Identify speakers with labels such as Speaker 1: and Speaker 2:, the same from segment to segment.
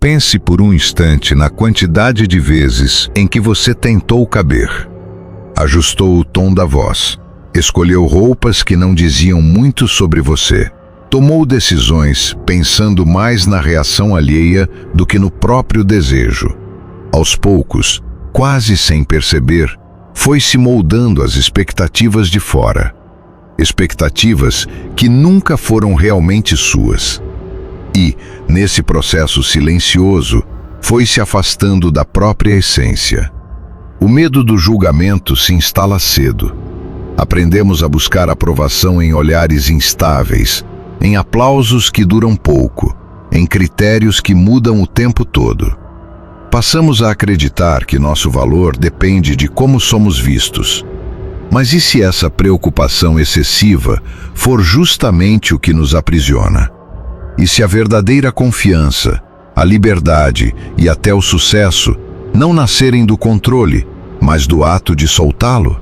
Speaker 1: Pense por um instante na quantidade de vezes em que você tentou caber. Ajustou o tom da voz. Escolheu roupas que não diziam muito sobre você. Tomou decisões pensando mais na reação alheia do que no próprio desejo. Aos poucos, quase sem perceber, foi se moldando às expectativas de fora. Expectativas que nunca foram realmente suas. E, nesse processo silencioso, foi se afastando da própria essência. O medo do julgamento se instala cedo. Aprendemos a buscar aprovação em olhares instáveis, em aplausos que duram pouco, em critérios que mudam o tempo todo. Passamos a acreditar que nosso valor depende de como somos vistos. Mas e se essa preocupação excessiva for justamente o que nos aprisiona? E se a verdadeira confiança, a liberdade e até o sucesso não nascerem do controle, mas do ato de soltá-lo?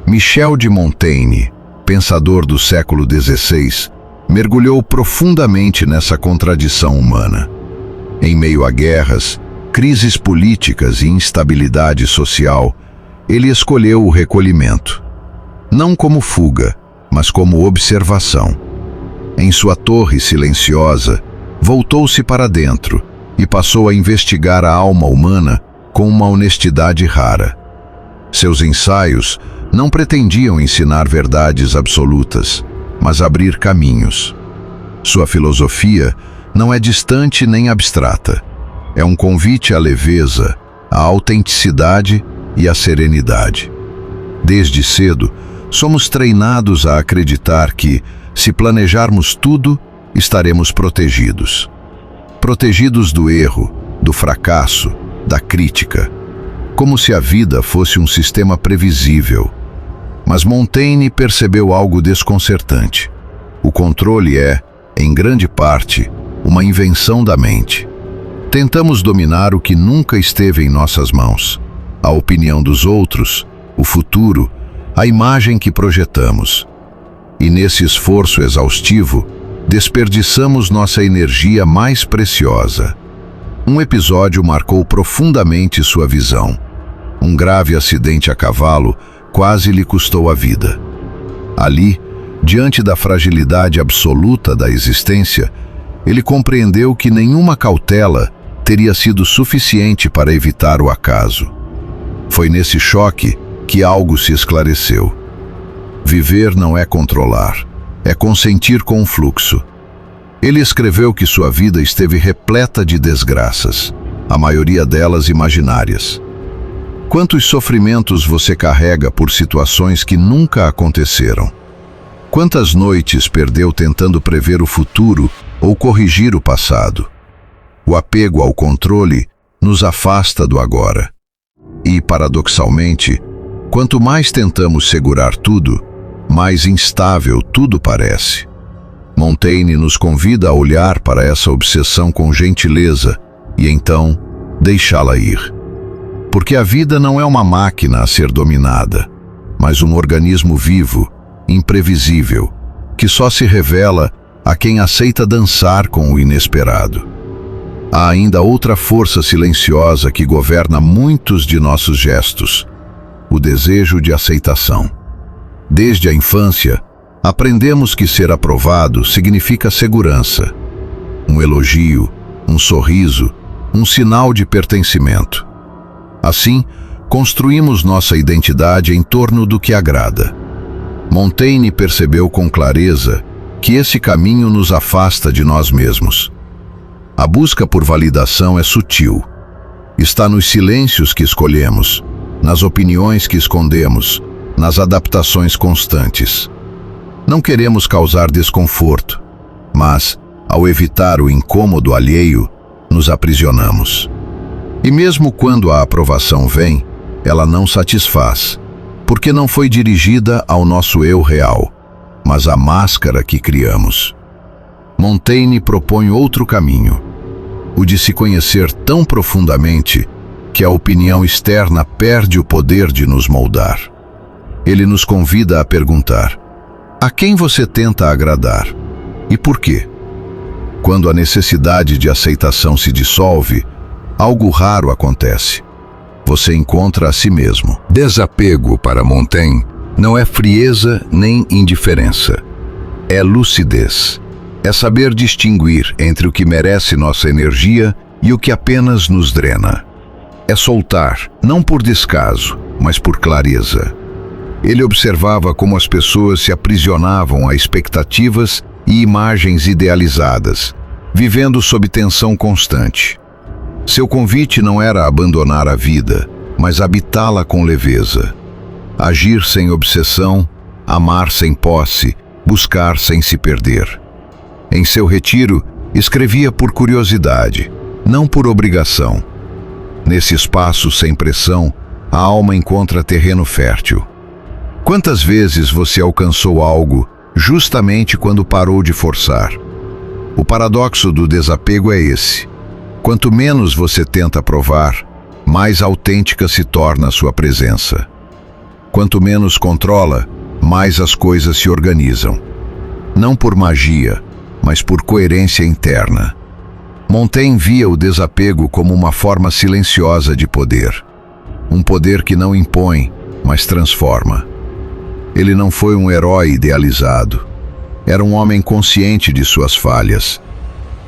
Speaker 1: Michel de Montaigne, pensador do século XVI, mergulhou profundamente nessa contradição humana. Em meio a guerras, crises políticas e instabilidade social, ele escolheu o recolhimento. Não como fuga, mas como observação. Em sua torre silenciosa, voltou-se para dentro e passou a investigar a alma humana com uma honestidade rara. Seus ensaios não pretendiam ensinar verdades absolutas, mas abrir caminhos. Sua filosofia não é distante nem abstrata. É um convite à leveza, à autenticidade e à serenidade. Desde cedo, somos treinados a acreditar que, se planejarmos tudo, estaremos protegidos. Protegidos do erro, do fracasso, da crítica. Como se a vida fosse um sistema previsível. Mas Montaigne percebeu algo desconcertante. O controle é, em grande parte, uma invenção da mente. Tentamos dominar o que nunca esteve em nossas mãos. A opinião dos outros, o futuro, a imagem que projetamos. E nesse esforço exaustivo, desperdiçamos nossa energia mais preciosa. Um episódio marcou profundamente sua visão. Um grave acidente a cavalo quase lhe custou a vida. Ali, diante da fragilidade absoluta da existência, ele compreendeu que nenhuma cautela teria sido suficiente para evitar o acaso. Foi nesse choque que algo se esclareceu. Viver não é controlar, é consentir com o fluxo. Ele escreveu que sua vida esteve repleta de desgraças, a maioria delas imaginárias. Quantos sofrimentos você carrega por situações que nunca aconteceram? Quantas noites perdeu tentando prever o futuro ou corrigir o passado? O apego ao controle nos afasta do agora. E, paradoxalmente, quanto mais tentamos segurar tudo, mais instável tudo parece. Montaigne nos convida a olhar para essa obsessão com gentileza e então deixá-la ir. Porque a vida não é uma máquina a ser dominada, mas um organismo vivo, imprevisível, que só se revela a quem aceita dançar com o inesperado. Há ainda outra força silenciosa que governa muitos de nossos gestos: o desejo de aceitação. Desde a infância, aprendemos que ser aprovado significa segurança. Um elogio, um sorriso, um sinal de pertencimento. Assim, construímos nossa identidade em torno do que agrada. Montaigne percebeu com clareza que esse caminho nos afasta de nós mesmos. A busca por validação é sutil. Está nos silêncios que escolhemos, nas opiniões que escondemos, nas adaptações constantes. Não queremos causar desconforto, mas, ao evitar o incômodo alheio, nos aprisionamos. E mesmo quando a aprovação vem, ela não satisfaz, porque não foi dirigida ao nosso eu real, mas à máscara que criamos. Montaigne propõe outro caminho, o de se conhecer tão profundamente que a opinião externa perde o poder de nos moldar. Ele nos convida a perguntar: a quem você tenta agradar? E por quê? Quando a necessidade de aceitação se dissolve, algo raro acontece. Você encontra a si mesmo. Desapego para Montaigne não é frieza nem indiferença. É lucidez. É saber distinguir entre o que merece nossa energia e o que apenas nos drena. É soltar, não por descaso, mas por clareza. Ele observava como as pessoas se aprisionavam a expectativas e imagens idealizadas, vivendo sob tensão constante. Seu convite não era abandonar a vida, mas habitá-la com leveza. Agir sem obsessão, amar sem posse, buscar sem se perder. Em seu retiro, escrevia por curiosidade, não por obrigação. Nesse espaço sem pressão, a alma encontra terreno fértil. Quantas vezes você alcançou algo justamente quando parou de forçar? O paradoxo do desapego é esse. Quanto menos você tenta provar, mais autêntica se torna a sua presença. Quanto menos controla, mais as coisas se organizam. Não por magia, mas por coerência interna. Montaigne via o desapego como uma forma silenciosa de poder. Um poder que não impõe, mas transforma. Ele não foi um herói idealizado. Era um homem consciente de suas falhas.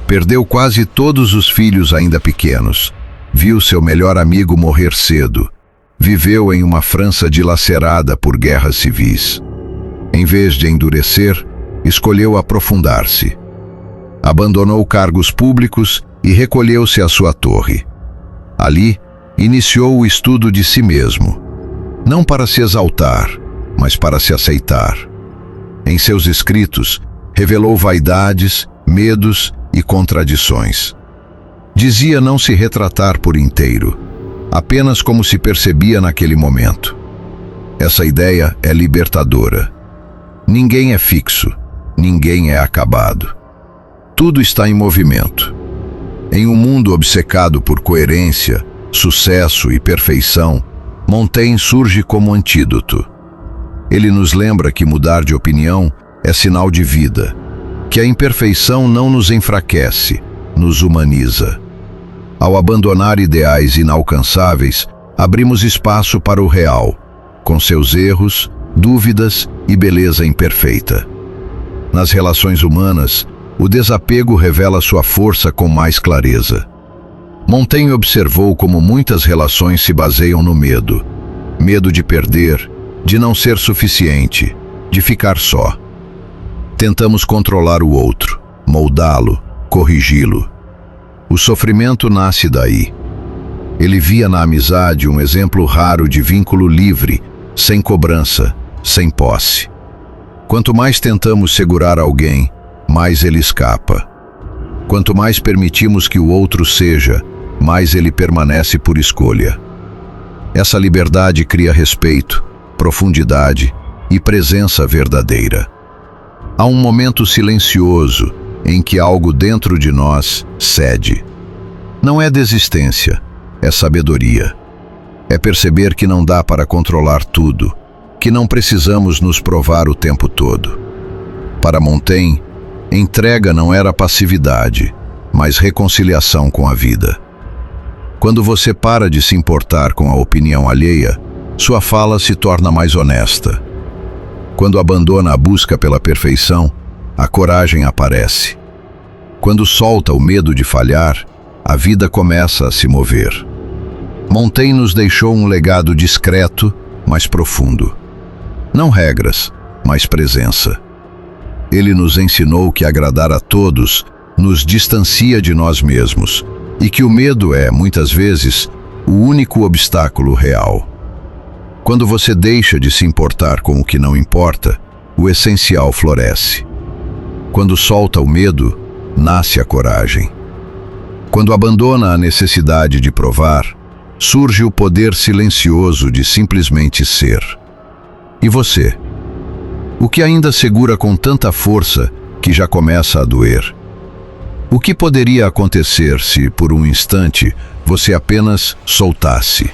Speaker 1: Perdeu quase todos os filhos ainda pequenos. Viu seu melhor amigo morrer cedo. Viveu em uma França dilacerada por guerras civis. Em vez de endurecer, escolheu aprofundar-se. Abandonou cargos públicos e recolheu-se à sua torre. Ali, iniciou o estudo de si mesmo. Não para se exaltar, mas para se aceitar. Em seus escritos, revelou vaidades, medos e contradições. Dizia não se retratar por inteiro, apenas como se percebia naquele momento. Essa ideia é libertadora. Ninguém é fixo, ninguém é acabado. Tudo está em movimento. Em um mundo obcecado por coerência, sucesso e perfeição, Montaigne surge como antídoto. Ele nos lembra que mudar de opinião é sinal de vida, que a imperfeição não nos enfraquece, nos humaniza. Ao abandonar ideais inalcançáveis, abrimos espaço para o real, com seus erros, dúvidas e beleza imperfeita. Nas relações humanas, o desapego revela sua força com mais clareza. Montaigne observou como muitas relações se baseiam no medo. Medo de perder, de não ser suficiente, de ficar só. Tentamos controlar o outro, moldá-lo, corrigi-lo. O sofrimento nasce daí. Ele via na amizade um exemplo raro de vínculo livre, sem cobrança, sem posse. Quanto mais tentamos segurar alguém, mais ele escapa. Quanto mais permitimos que o outro seja, mais ele permanece por escolha. Essa liberdade cria respeito, profundidade e presença verdadeira. Há um momento silencioso em que algo dentro de nós cede. Não é desistência, é sabedoria. É perceber que não dá para controlar tudo, que não precisamos nos provar o tempo todo. Para Montaigne, entrega não era passividade, mas reconciliação com a vida. Quando você para de se importar com a opinião alheia, sua fala se torna mais honesta. Quando abandona a busca pela perfeição, a coragem aparece. Quando solta o medo de falhar, a vida começa a se mover. Montaigne nos deixou um legado discreto, mas profundo. Não regras, mas presença. Ele nos ensinou que agradar a todos nos distancia de nós mesmos e que o medo é, muitas vezes, o único obstáculo real. Quando você deixa de se importar com o que não importa, o essencial floresce. Quando solta o medo, nasce a coragem. Quando abandona a necessidade de provar, surge o poder silencioso de simplesmente ser. E você? O que ainda segura com tanta força que já começa a doer? O que poderia acontecer se, por um instante, você apenas soltasse?